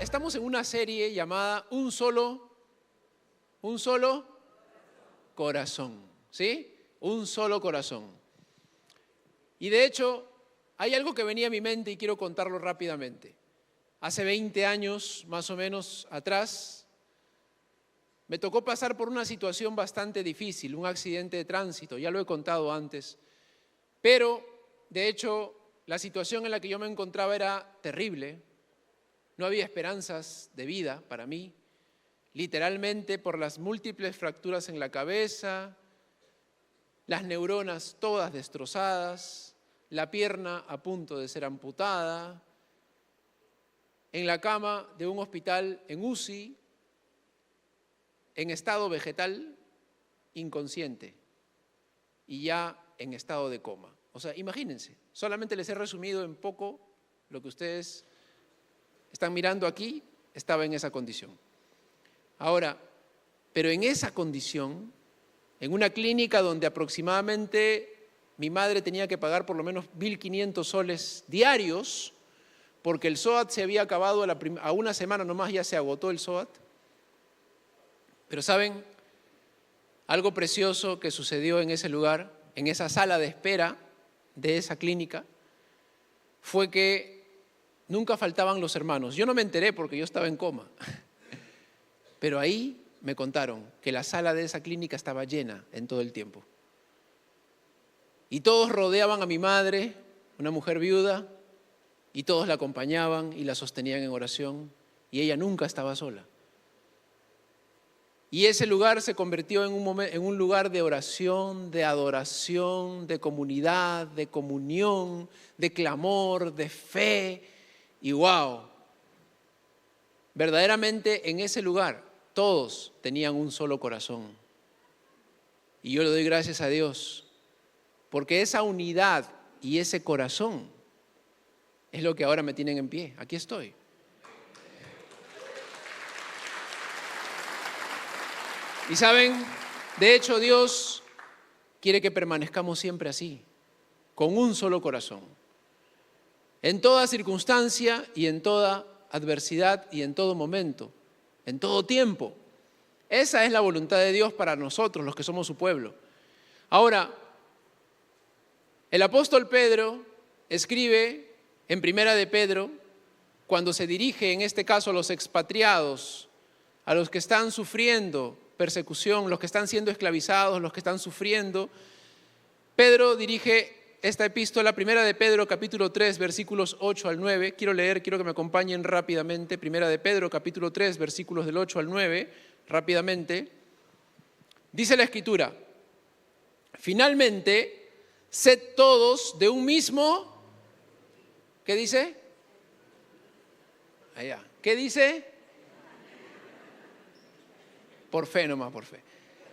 Estamos en una serie llamada Un solo corazón, ¿sí? Un solo corazón. Y de hecho, hay algo que venía a mi mente y quiero contarlo rápidamente. Hace 20 años, más o menos, atrás, me tocó pasar por una situación bastante difícil, un accidente de tránsito, ya lo he contado antes. Pero, de hecho, la situación en la que yo me encontraba era terrible. No había esperanzas de vida para mí, literalmente por las múltiples fracturas en la cabeza, las neuronas todas destrozadas, la pierna a punto de ser amputada, en la cama de un hospital en UCI, en estado vegetal, inconsciente y ya en estado de coma. O sea, imagínense, solamente les he resumido en poco lo que ustedes están mirando aquí, estaba en esa condición. Ahora, pero en esa condición, en una clínica donde aproximadamente mi madre tenía que pagar por lo menos 1.500 soles diarios, porque el SOAT se había acabado a una semana nomás, ya se agotó el SOAT. Pero ¿saben? Algo precioso que sucedió en ese lugar, en esa sala de espera de esa clínica, fue que nunca faltaban los hermanos. Yo no me enteré porque yo estaba en coma. Pero ahí me contaron que la sala de esa clínica estaba llena en todo el tiempo. Y todos rodeaban a mi madre, una mujer viuda, y todos la acompañaban y la sostenían en oración. Y ella nunca estaba sola. Y ese lugar se convirtió en un lugar de oración, de adoración, de comunidad, de comunión, de clamor, de fe. Y wow, verdaderamente en ese lugar todos tenían un solo corazón. Y yo le doy gracias a Dios, porque esa unidad y ese corazón es lo que ahora me tienen en pie. Aquí estoy. Y saben, de hecho Dios quiere que permanezcamos siempre así, con un solo corazón. En toda circunstancia y en toda adversidad y en todo momento, en todo tiempo. Esa es la voluntad de Dios para nosotros, los que somos su pueblo. Ahora, el apóstol Pedro escribe en Primera de Pedro, cuando se dirige en este caso a los expatriados, a los que están sufriendo persecución, los que están siendo esclavizados, los que están sufriendo. Pedro dirige esta epístola, Primera de Pedro, capítulo 3, versículos 8 al 9. Quiero que me acompañen rápidamente. Primera de Pedro, capítulo 3, versículos del 8 al 9, rápidamente. Dice la Escritura: finalmente, sed todos de un mismo, ¿qué dice? Allá. ¿Qué dice? Por fe nomás, por fe.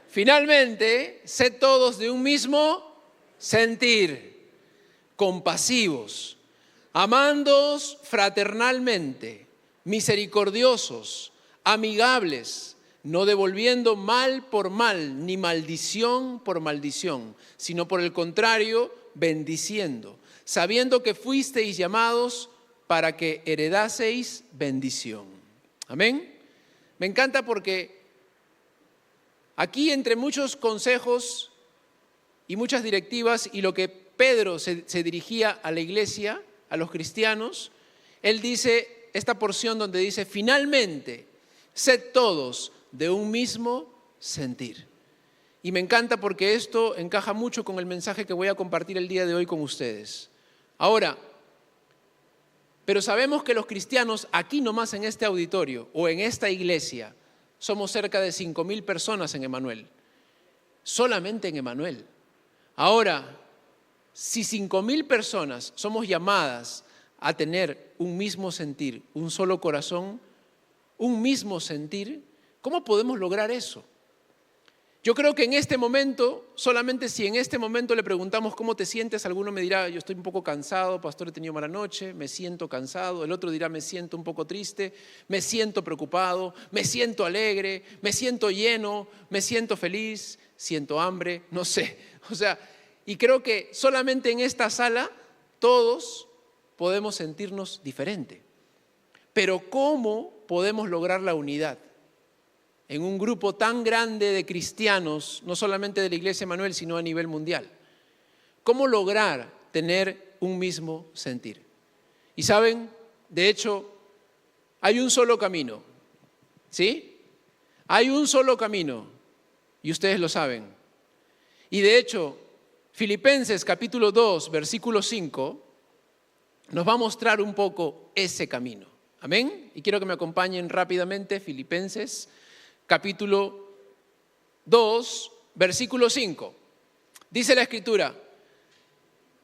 Finalmente, sed todos de un mismo sentir, compasivos, amándoos fraternalmente, misericordiosos, amigables, no devolviendo mal por mal, ni maldición por maldición, sino por el contrario, bendiciendo, sabiendo que fuisteis llamados para que heredaseis bendición. Amén. Me encanta porque aquí, entre muchos consejos y muchas directivas, y lo que Pedro se dirigía a la iglesia, a los cristianos, él dice esta porción donde dice: finalmente, sed todos de un mismo sentir. Y me encanta porque esto encaja mucho con el mensaje que voy a compartir el día de hoy con ustedes. Ahora, pero sabemos que los cristianos, aquí nomás en este auditorio o en esta iglesia, somos cerca de 5.000 personas en Emanuel, solamente en Emanuel. Ahora, si 5.000 personas somos llamadas a tener un mismo sentir, un solo corazón, un mismo sentir, ¿cómo podemos lograr eso? Yo creo que en este momento, solamente si en este momento le preguntamos cómo te sientes, alguno me dirá: yo estoy un poco cansado, pastor, he tenido mala noche, me siento cansado. El otro dirá: me siento un poco triste, me siento preocupado, me siento alegre, me siento lleno, me siento feliz, siento hambre, no sé. O sea, y creo que solamente en esta sala todos podemos sentirnos diferente. Pero ¿cómo podemos lograr la unidad en un grupo tan grande de cristianos, no solamente de la Iglesia Emanuel, sino a nivel mundial? ¿Cómo lograr tener un mismo sentir? Y saben, de hecho, hay un solo camino, ¿sí? Hay un solo camino, y ustedes lo saben. Y de hecho, Filipenses capítulo 2, versículo 5, nos va a mostrar un poco ese camino. Amén. Y quiero que me acompañen rápidamente, Filipenses capítulo 2, versículo 5. Dice la Escritura: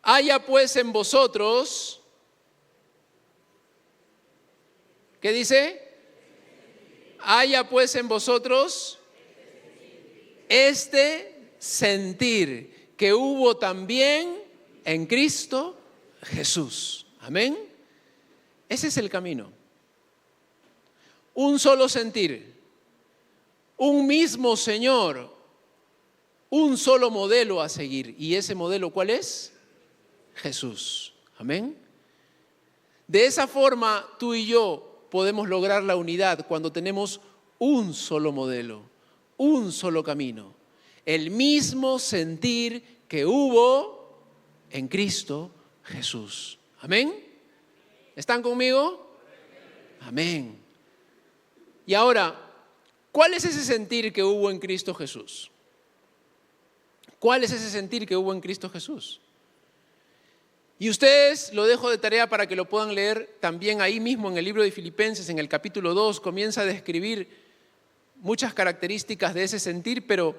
haya pues en vosotros, ¿qué dice? Haya pues en vosotros este sentir que hubo también en Cristo Jesús. Amén. Ese es el camino. Un solo sentir, un mismo Señor, un solo modelo a seguir. ¿Y ese modelo cuál es? Jesús. Amén. De esa forma tú y yo podemos lograr la unidad cuando tenemos un solo modelo, un solo camino, el mismo sentir que hubo en Cristo Jesús. Amén. ¿Están conmigo? Amén. Y ahora, ¿cuál es ese sentir que hubo en Cristo Jesús? ¿Cuál es ese sentir que hubo en Cristo Jesús? Y ustedes, lo dejo de tarea para que lo puedan leer también ahí mismo en el libro de Filipenses, en el capítulo 2, comienza a describir muchas características de ese sentir, pero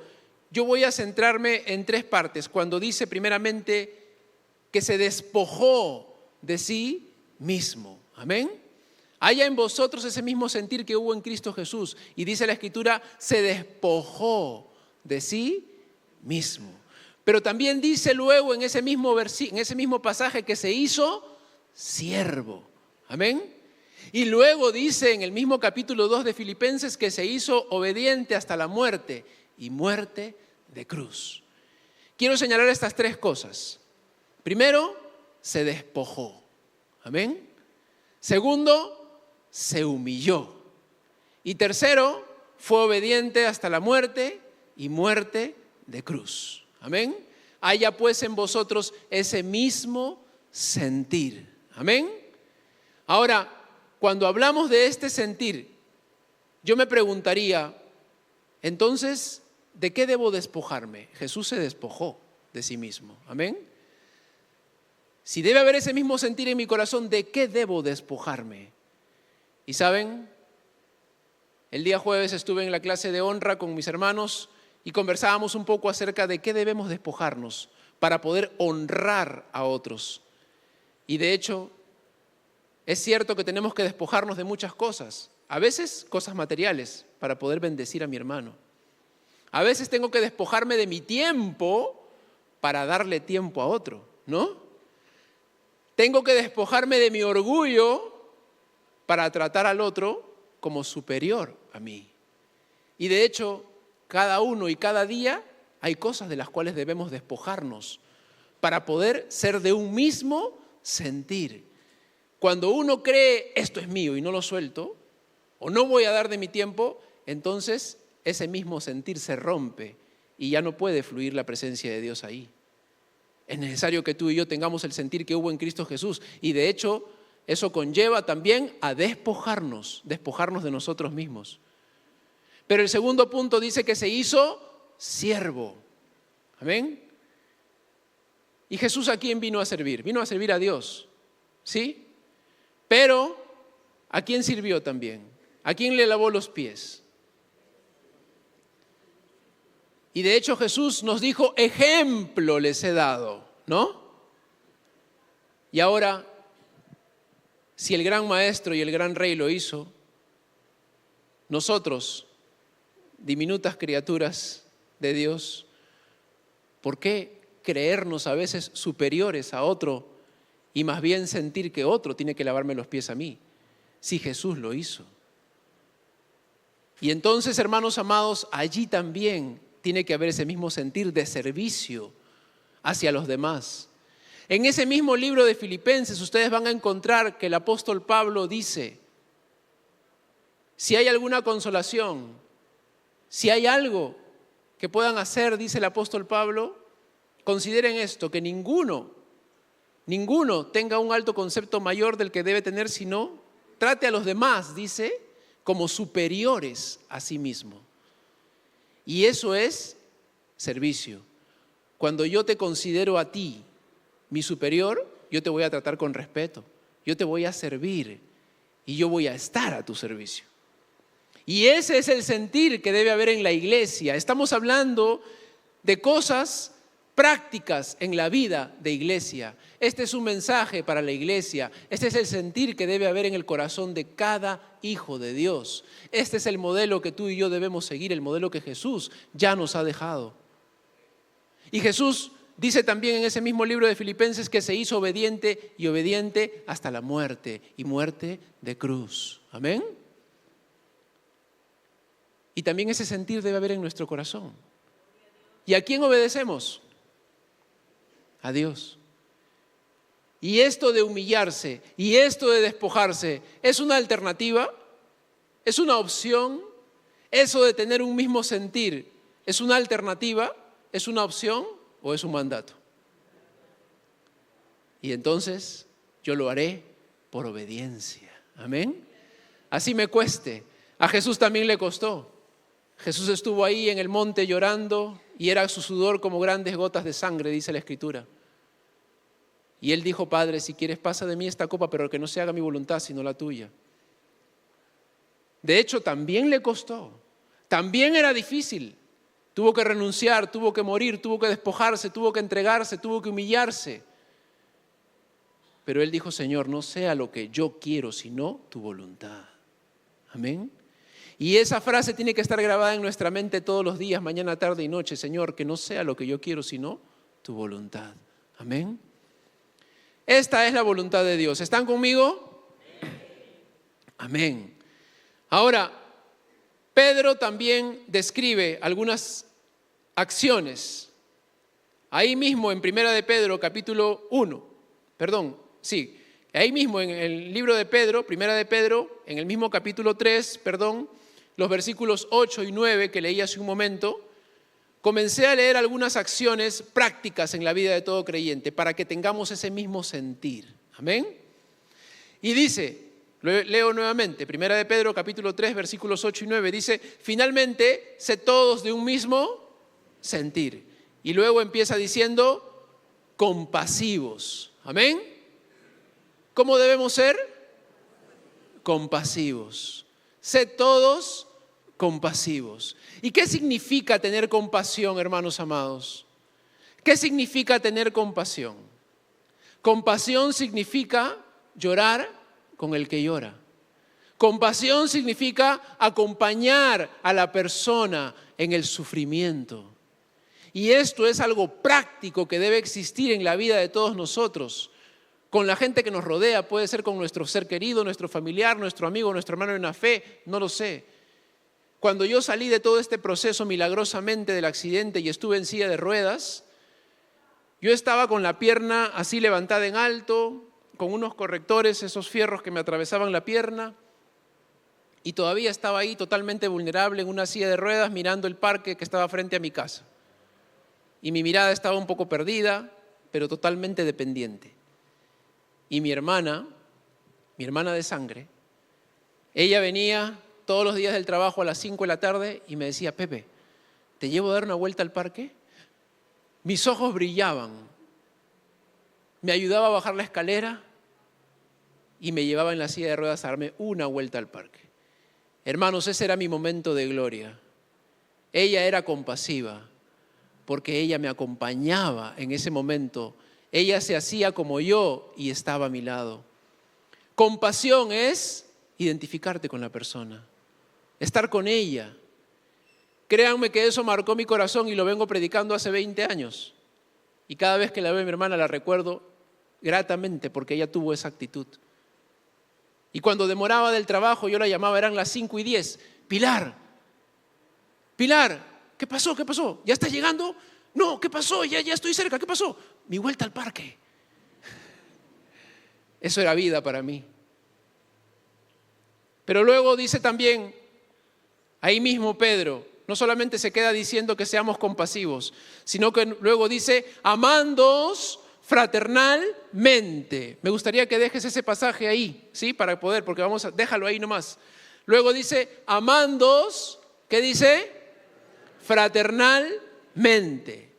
yo voy a centrarme en tres partes. Cuando dice primeramente que se despojó de sí mismo. Amén. Haya en vosotros ese mismo sentir que hubo en Cristo Jesús. Y dice la Escritura, se despojó de sí mismo. Pero también dice luego en ese mismo pasaje que se hizo siervo. Amén. Y luego dice en el mismo capítulo 2 de Filipenses que se hizo obediente hasta la muerte y muerte de cruz. Quiero señalar estas tres cosas. Primero, se despojó. Amén. Segundo, se humilló. Y tercero, fue obediente hasta la muerte y muerte de cruz. Amén. Haya pues en vosotros ese mismo sentir. Amén. Ahora, cuando hablamos de este sentir, yo me preguntaría, entonces, ¿de qué debo despojarme? Jesús se despojó de sí mismo. Amén. Si debe haber ese mismo sentir en mi corazón, ¿de qué debo despojarme? Y saben, el día jueves estuve en la clase de honra con mis hermanos y conversábamos un poco acerca de qué debemos despojarnos para poder honrar a otros. Y de hecho, es cierto que tenemos que despojarnos de muchas cosas. A veces cosas materiales para poder bendecir a mi hermano. A veces tengo que despojarme de mi tiempo para darle tiempo a otro, ¿no? Tengo que despojarme de mi orgullo para tratar al otro como superior a mí. Y de hecho, cada uno y cada día hay cosas de las cuales debemos despojarnos para poder ser de un mismo sentir. Cuando uno cree, esto es mío y no lo suelto, o no voy a dar de mi tiempo, entonces ese mismo sentir se rompe y ya no puede fluir la presencia de Dios ahí. Es necesario que tú y yo tengamos el sentir que hubo en Cristo Jesús. Y de hecho, eso conlleva también a despojarnos de nosotros mismos. Pero el segundo punto dice que se hizo siervo. Amén. ¿Y Jesús a quién vino a servir? Vino a servir a Dios, ¿sí? Pero ¿a quién sirvió también? ¿A quién le lavó los pies? Y de hecho Jesús nos dijo, ejemplo les he dado, ¿no? Y ahora, si el gran maestro y el gran rey lo hizo, nosotros, diminutas criaturas de Dios, ¿por qué creernos a veces superiores a otro y más bien sentir que otro tiene que lavarme los pies a mí? Si Jesús lo hizo. Y entonces, hermanos amados, allí también tiene que haber ese mismo sentir de servicio hacia los demás. En ese mismo libro de Filipenses ustedes van a encontrar que el apóstol Pablo dice, si hay alguna consolación, si hay algo que puedan hacer, dice el apóstol Pablo, consideren esto, que ninguno tenga un alto concepto mayor del que debe tener, sino trate a los demás, dice, como superiores a sí mismo. Y eso es servicio. Cuando yo te considero a ti mi superior, yo te voy a tratar con respeto, yo te voy a servir y yo voy a estar a tu servicio. Y ese es el sentir que debe haber en la iglesia. Estamos hablando de cosas prácticas en la vida de iglesia. Este es un mensaje para la iglesia. Este es el sentir que debe haber en el corazón de cada hijo de Dios. Este es el modelo que tú y yo debemos seguir, el modelo que Jesús ya nos ha dejado. Y Jesús dice también en ese mismo libro de Filipenses que se hizo obediente y obediente hasta la muerte, y muerte de cruz. Amén. Y también ese sentir debe haber en nuestro corazón. ¿Y a quién obedecemos? A Dios. Y esto de humillarse y esto de despojarse, ¿es una alternativa? ¿Es una opción? ¿Eso de tener un mismo sentir es una alternativa? ¿Es una opción o es un mandato? Y entonces yo lo haré por obediencia. Amén. Así me cueste. A Jesús también le costó. Jesús estuvo ahí en el monte llorando y era su sudor como grandes gotas de sangre, dice la Escritura. Y él dijo: Padre, si quieres pasa de mí esta copa, pero que no se haga mi voluntad sino la tuya. De hecho, también le costó. También era difícil. Tuvo que renunciar, tuvo que morir, tuvo que despojarse, tuvo que entregarse, tuvo que humillarse. Pero él dijo: Señor, no sea lo que yo quiero, sino tu voluntad. Amén. Y esa frase tiene que estar grabada en nuestra mente todos los días, mañana, tarde y noche. Señor, que no sea lo que yo quiero, sino tu voluntad. Amén. Esta es la voluntad de Dios. ¿Están conmigo? Amén. Ahora, Pedro también describe algunas acciones. Ahí mismo en 1 de Pedro, capítulo 1, ahí mismo en el libro de Pedro, 1 de Pedro, en el mismo capítulo 3, los versículos 8 y 9 que leí hace un momento, comencé a leer algunas acciones prácticas en la vida de todo creyente para que tengamos ese mismo sentir. Amén. Y dice, leo nuevamente, 1 de Pedro capítulo 3, versículos 8 y 9, dice: finalmente, sed todos de un mismo sentir. Y luego empieza diciendo: compasivos. Amén. ¿Cómo debemos ser? Compasivos. Sed todos compasivos. ¿Y qué significa tener compasión, hermanos amados? ¿Qué significa tener compasión? Compasión significa llorar con el que llora. Compasión significa acompañar a la persona en el sufrimiento. Y esto es algo práctico que debe existir en la vida de todos nosotros. Con la gente que nos rodea, puede ser con nuestro ser querido, nuestro familiar, nuestro amigo, nuestro hermano en la fe, no lo sé. Cuando yo salí de todo este proceso milagrosamente del accidente y estuve en silla de ruedas, yo estaba con la pierna así levantada en alto, con unos correctores, esos fierros que me atravesaban la pierna, y todavía estaba ahí totalmente vulnerable en una silla de ruedas mirando el parque que estaba frente a mi casa. Y mi mirada estaba un poco perdida, pero totalmente dependiente. Y mi hermana de sangre, ella venía todos los días del trabajo a las 5 de la tarde y me decía: Pepe, ¿te llevo a dar una vuelta al parque? Mis ojos brillaban. Me ayudaba a bajar la escalera y me llevaba en la silla de ruedas a darme una vuelta al parque. Hermanos, ese era mi momento de gloria. Ella era compasiva porque ella me acompañaba en ese momento. Ella se hacía como yo y estaba a mi lado. Compasión es identificarte con la persona, estar con ella. Créanme que eso marcó mi corazón y lo vengo predicando hace 20 años. Y cada vez que la veo a mi hermana la recuerdo gratamente porque ella tuvo esa actitud. Y cuando demoraba del trabajo yo la llamaba, eran las 5:10. Pilar, ¿qué pasó? ¿Ya estás llegando? No, ¿qué pasó? Ya estoy cerca, ¿qué pasó? Mi vuelta al parque. Eso era vida para mí. Pero luego dice también, ahí mismo Pedro, no solamente se queda diciendo que seamos compasivos, sino que luego dice, amándoos fraternalmente. Me gustaría que dejes ese pasaje ahí, ¿sí? Para poder, porque déjalo ahí nomás. Luego dice, amándoos, ¿qué dice? Fraternalmente.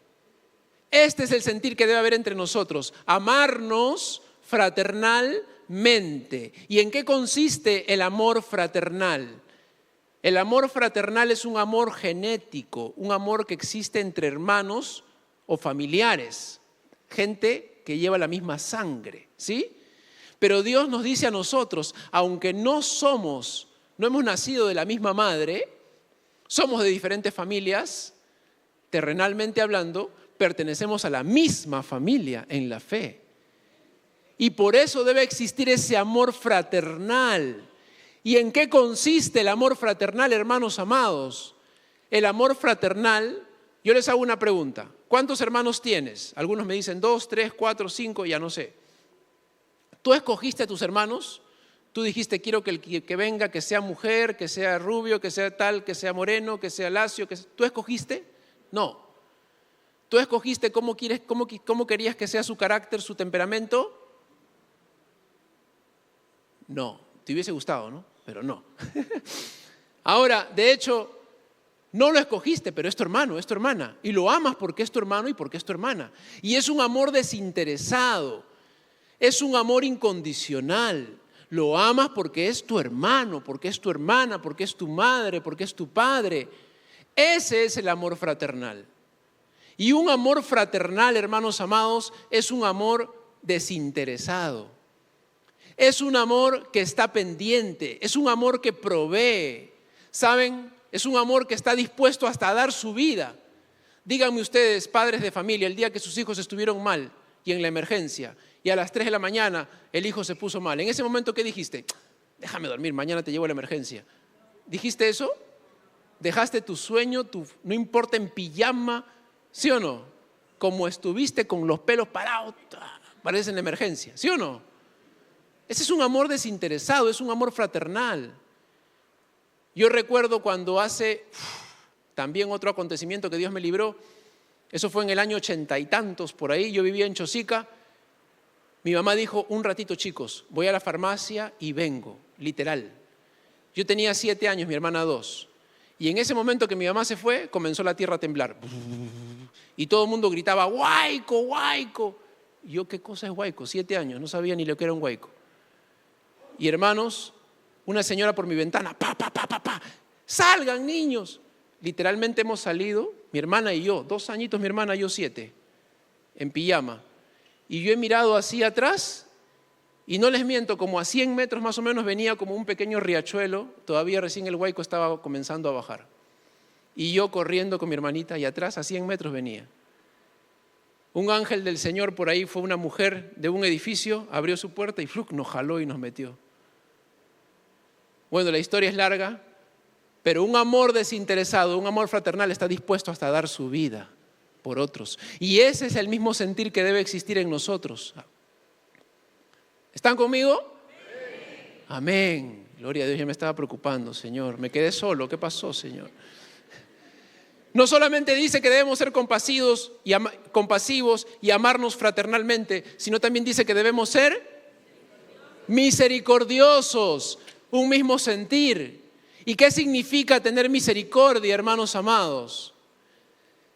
Este es el sentir que debe haber entre nosotros, amarnos fraternalmente. ¿Y en qué consiste el amor fraternal? El amor fraternal es un amor genético, un amor que existe entre hermanos o familiares, gente que lleva la misma sangre, ¿sí? Pero Dios nos dice a nosotros, aunque no hemos nacido de la misma madre, somos de diferentes familias, terrenalmente hablando, pertenecemos a la misma familia en la fe. Y por eso debe existir ese amor fraternal. ¿Y en qué consiste el amor fraternal, hermanos amados? El amor fraternal, yo les hago una pregunta. ¿Cuántos hermanos tienes? Algunos me dicen 2, 3, 4, 5, ya no sé. ¿Tú escogiste a tus hermanos? Tú dijiste, quiero que el que venga, que sea mujer, que sea rubio, que sea tal, que sea moreno, que sea lacio. ¿Tú escogiste? No. ¿Tú escogiste cómo querías que sea su carácter, su temperamento? No. Te hubiese gustado, ¿no? Pero no. Ahora, de hecho, no lo escogiste, pero es tu hermano, es tu hermana. Y lo amas porque es tu hermano y porque es tu hermana. Y es un amor desinteresado. Es un amor incondicional. Lo amas porque es tu hermano, porque es tu hermana, porque es tu madre, porque es tu padre. Ese es el amor fraternal. Y un amor fraternal, hermanos amados, es un amor desinteresado. Es un amor que está pendiente, es un amor que provee. ¿Saben? Es un amor que está dispuesto hasta a dar su vida. Díganme ustedes, padres de familia, el día que sus hijos estuvieron mal y en la emergencia, y a las 3 de la mañana el hijo se puso mal. En ese momento, ¿qué dijiste? Déjame dormir, mañana te llevo a la emergencia. ¿Dijiste eso? ¿Dejaste tu sueño, no importa en pijama, sí o no? Como estuviste con los pelos parados, parece en la emergencia, ¿sí o no? Ese es un amor desinteresado, es un amor fraternal. Yo recuerdo cuando también otro acontecimiento que Dios me libró, eso fue en el año 80 y tantos, por ahí, yo vivía en Chosica. Mi mamá dijo, un ratito chicos, voy a la farmacia y vengo, literal. Yo tenía 7 años, mi hermana 2. Y en ese momento que mi mamá se fue, comenzó la tierra a temblar. Y todo el mundo gritaba, ¡Huayco, Huayco! Y yo, ¿qué cosa es Huayco? 7 años, no sabía ni lo que era un Huayco. Y hermanos, una señora por mi ventana, pa, salgan niños. Literalmente hemos salido, mi hermana y yo, 2 añitos mi hermana, yo 7, en pijama. Y yo he mirado así atrás y no les miento, como a 100 metros más o menos venía como un pequeño riachuelo, todavía recién el Huayco estaba comenzando a bajar. Y yo corriendo con mi hermanita y atrás a 100 metros venía. Un ángel del Señor por ahí, fue una mujer de un edificio, abrió su puerta y nos jaló y nos metió. Bueno, la historia es larga, pero un amor desinteresado, un amor fraternal está dispuesto hasta a dar su vida por otros. Y ese es el mismo sentir que debe existir en nosotros. ¿Están conmigo? Sí. Amén. Gloria a Dios, ya me estaba preocupando, Señor. Me quedé solo. ¿Qué pasó, Señor? No solamente dice que debemos ser compasivos y amarnos fraternalmente, sino también dice que debemos ser misericordiosos, un mismo sentir. ¿Y qué significa tener misericordia, hermanos amados?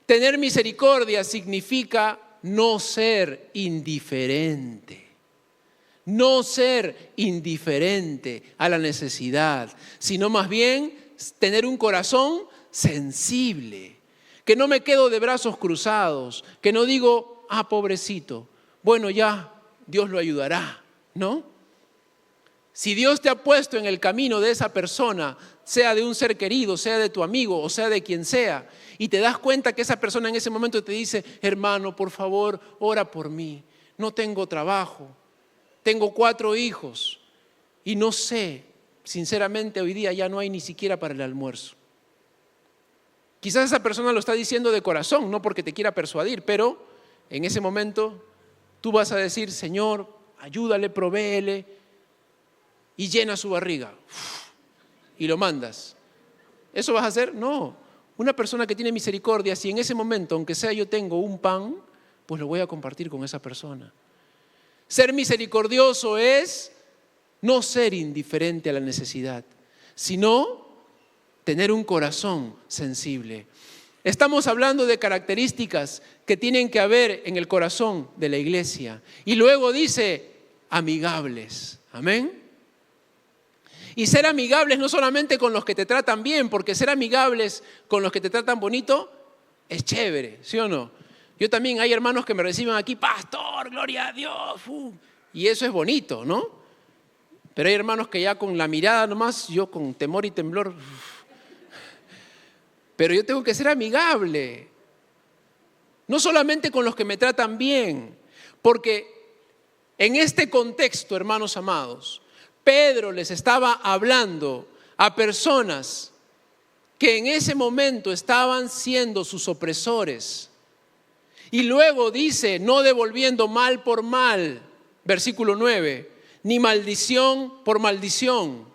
Tener misericordia significa no ser indiferente. No ser indiferente a la necesidad, sino más bien tener un corazón sensible, que no me quedo de brazos cruzados, que no digo, pobrecito, bueno ya, Dios lo ayudará, ¿no? Si Dios te ha puesto en el camino de esa persona, sea de un ser querido, sea de tu amigo o sea de quien sea, y te das cuenta que esa persona en ese momento te dice, hermano, por favor, ora por mí, no tengo trabajo, tengo 4 hijos y no sé, sinceramente hoy día ya no hay ni siquiera para el almuerzo. Quizás esa persona lo está diciendo de corazón, no porque te quiera persuadir, pero en ese momento tú vas a decir, Señor, ayúdale, provéele y llena su barriga. y lo mandas. ¿Eso vas a hacer? No. Una persona que tiene misericordia, si en ese momento, aunque sea yo tengo un pan, pues lo voy a compartir con esa persona. Ser misericordioso es no ser indiferente a la necesidad, sino tener un corazón sensible. Estamos hablando de características que tienen que haber en el corazón de la iglesia. Y luego dice, amigables. Amén. Y ser amigables no solamente con los que te tratan bien, porque ser amigables con los que te tratan bonito es chévere, ¿sí o no? Yo también hay hermanos que me reciben aquí, pastor, gloria a Dios. Y eso es bonito, ¿no? Pero hay hermanos que ya con la mirada nomás, yo con temor y temblor. Pero yo tengo que ser amigable. No solamente con los que me tratan bien, porque en este contexto, hermanos amados, Pedro les estaba hablando a personas que en ese momento estaban siendo sus opresores. Y luego dice, no devolviendo mal por mal, versículo 9, ni maldición por maldición.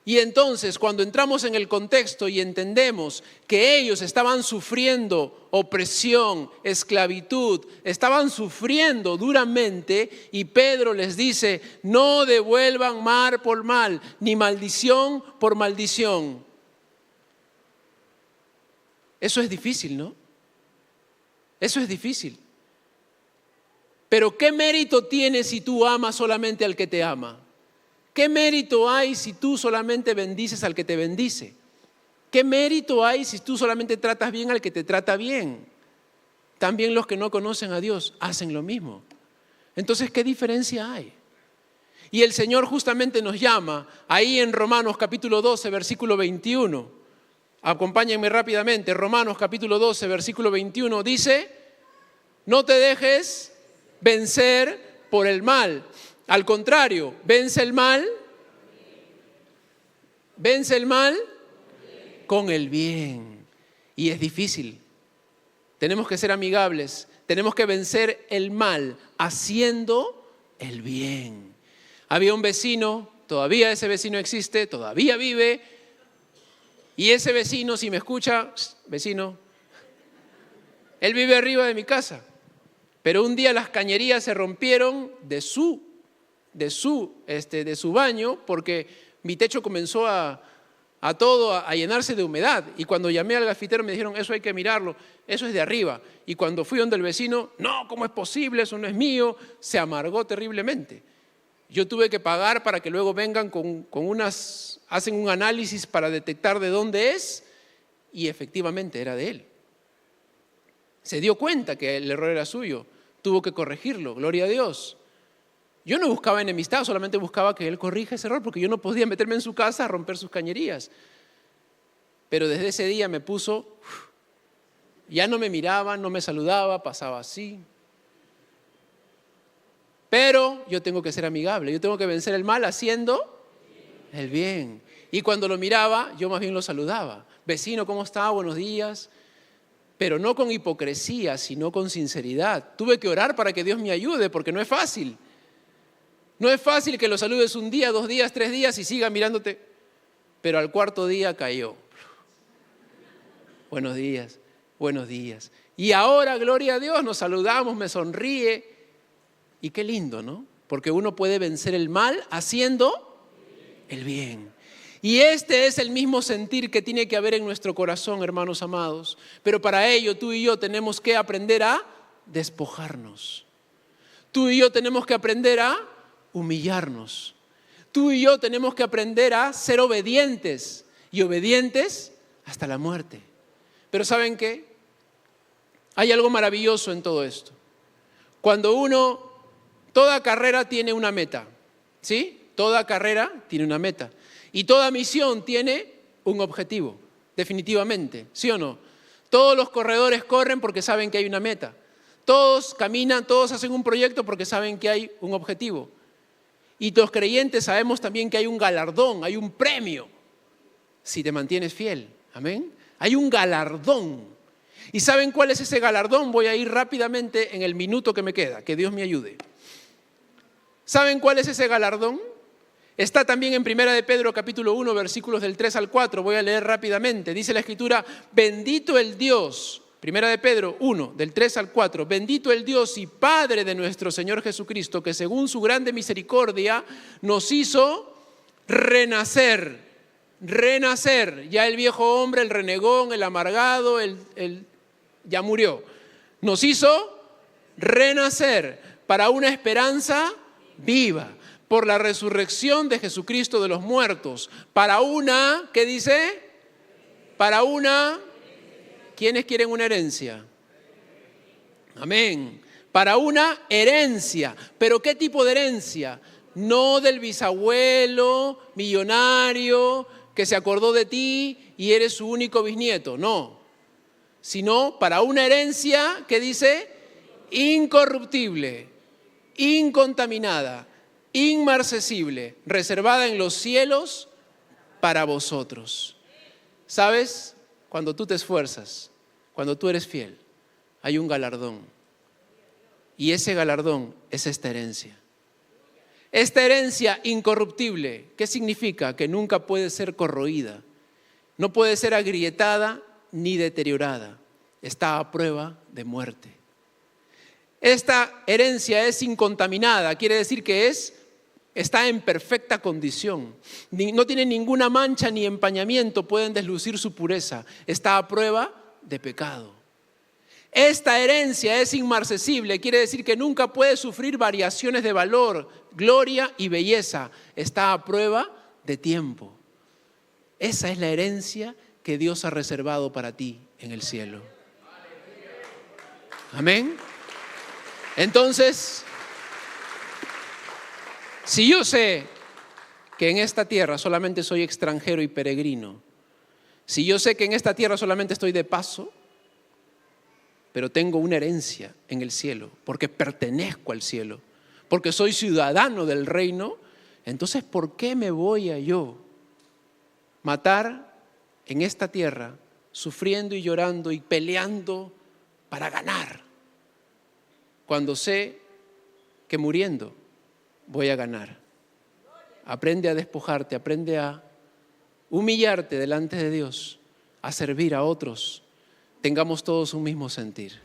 Y entonces, cuando entramos en el contexto y entendemos que ellos estaban sufriendo opresión, esclavitud, estaban sufriendo duramente, y Pedro les dice, no devuelvan mal por mal, ni maldición por maldición. Eso es difícil, ¿no? Eso es difícil. Pero ¿qué mérito tiene si tú amas solamente al que te ama? ¿Qué mérito hay si tú solamente bendices al que te bendice? ¿Qué mérito hay si tú solamente tratas bien al que te trata bien? También los que no conocen a Dios hacen lo mismo. Entonces, ¿qué diferencia hay? Y el Señor justamente nos llama ahí en Romanos capítulo 12, versículo 21. Acompáñenme rápidamente. Romanos capítulo 12, versículo 21 dice, no te dejes vencer por el mal. Al contrario, vence el mal con el bien. Y es difícil. Tenemos que ser amigables, tenemos que vencer el mal haciendo el bien. Había un vecino, todavía ese vecino existe, todavía vive, y ese vecino, si me escucha, vecino, él vive arriba de mi casa, pero un día las cañerías se rompieron de su baño, porque mi techo comenzó a llenarse de humedad. Y cuando llamé al gafitero me dijeron, eso hay que mirarlo, eso es de arriba. Y cuando fui donde el vecino, no, ¿cómo es posible? Eso no es mío. Se amargó terriblemente. Yo tuve que pagar para que luego vengan hacen un análisis para detectar de dónde es, y efectivamente era de él. Se dio cuenta que el error era suyo, tuvo que corregirlo, gloria a Dios. Yo no buscaba enemistad, solamente buscaba que él corrija ese error, porque yo no podía meterme en su casa a romper sus cañerías. Pero desde ese día me puso, ya no me miraba, no me saludaba, pasaba así. Pero yo tengo que ser amigable, yo tengo que vencer el mal haciendo el bien. Y cuando lo miraba, yo más bien lo saludaba. Vecino, ¿cómo está? Buenos días. Pero no con hipocresía, sino con sinceridad. Tuve que orar para que Dios me ayude, porque no es fácil. No es fácil que lo saludes un día, 2 días, 3 días y siga mirándote. Pero al 4.º día cayó. Buenos días, buenos días. Y ahora, gloria a Dios, nos saludamos, me sonríe. Y qué lindo, ¿no? Porque uno puede vencer el mal haciendo el bien. Y este es el mismo sentir que tiene que haber en nuestro corazón, hermanos amados. Pero para ello tú y yo tenemos que aprender a despojarnos. Tú y yo tenemos que aprender a humillarnos. Tú y yo tenemos que aprender a ser obedientes, y obedientes hasta la muerte. Pero ¿saben qué? Hay algo maravilloso en todo esto. Toda carrera tiene una meta, ¿sí? Toda carrera tiene una meta. Y toda misión tiene un objetivo, definitivamente, ¿sí o no? Todos los corredores corren porque saben que hay una meta. Todos caminan, todos hacen un proyecto porque saben que hay un objetivo. Y los creyentes sabemos también que hay un galardón, hay un premio, si te mantienes fiel. Amén. Hay un galardón. ¿Y saben cuál es ese galardón? Voy a ir rápidamente en el minuto que me queda, que Dios me ayude. ¿Saben cuál es ese galardón? Está también en 1 de Pedro capítulo 1, versículos del 3 al 4. Voy a leer rápidamente. Dice la Escritura, bendito el Dios, 1 de Pedro 1, del 3 al 4. Bendito el Dios y Padre de nuestro Señor Jesucristo, que según su grande misericordia nos hizo renacer. Renacer. Ya el viejo hombre, el renegón, el amargado, ya murió. Nos hizo renacer para una esperanza viva, por la resurrección de Jesucristo de los muertos, para una, ¿qué dice? Para una, ¿quiénes quieren una herencia? Amén. Para una herencia. ¿Pero qué tipo de herencia? No del bisabuelo millonario que se acordó de ti y eres su único bisnieto, no. Sino para una herencia, ¿qué dice? Incorruptible, incontaminada, inmarcesible, reservada en los cielos para vosotros. ¿Sabes? Cuando tú te esfuerzas, cuando tú eres fiel, hay un galardón. Y ese galardón es esta herencia. Esta herencia incorruptible, ¿qué significa? Que nunca puede ser corroída, no puede ser agrietada ni deteriorada. Está a prueba de muerte. Esta herencia es incontaminada, quiere decir que está en perfecta condición. No tiene ninguna mancha ni empañamiento, pueden deslucir su pureza. Está a prueba de pecado. Esta herencia es inmarcesible, quiere decir que nunca puede sufrir variaciones de valor, gloria y belleza. Está a prueba de tiempo. Esa es la herencia que Dios ha reservado para ti en el cielo. Amén. Entonces, si yo sé que en esta tierra solamente soy extranjero y peregrino, si yo sé que en esta tierra solamente estoy de paso, pero tengo una herencia en el cielo, porque pertenezco al cielo, porque soy ciudadano del reino, entonces ¿por qué me voy a yo matar en esta tierra, sufriendo y llorando y peleando para ganar, cuando sé que muriendo voy a ganar? Aprende a despojarte, aprende a humillarte delante de Dios, a servir a otros. Tengamos todos un mismo sentir.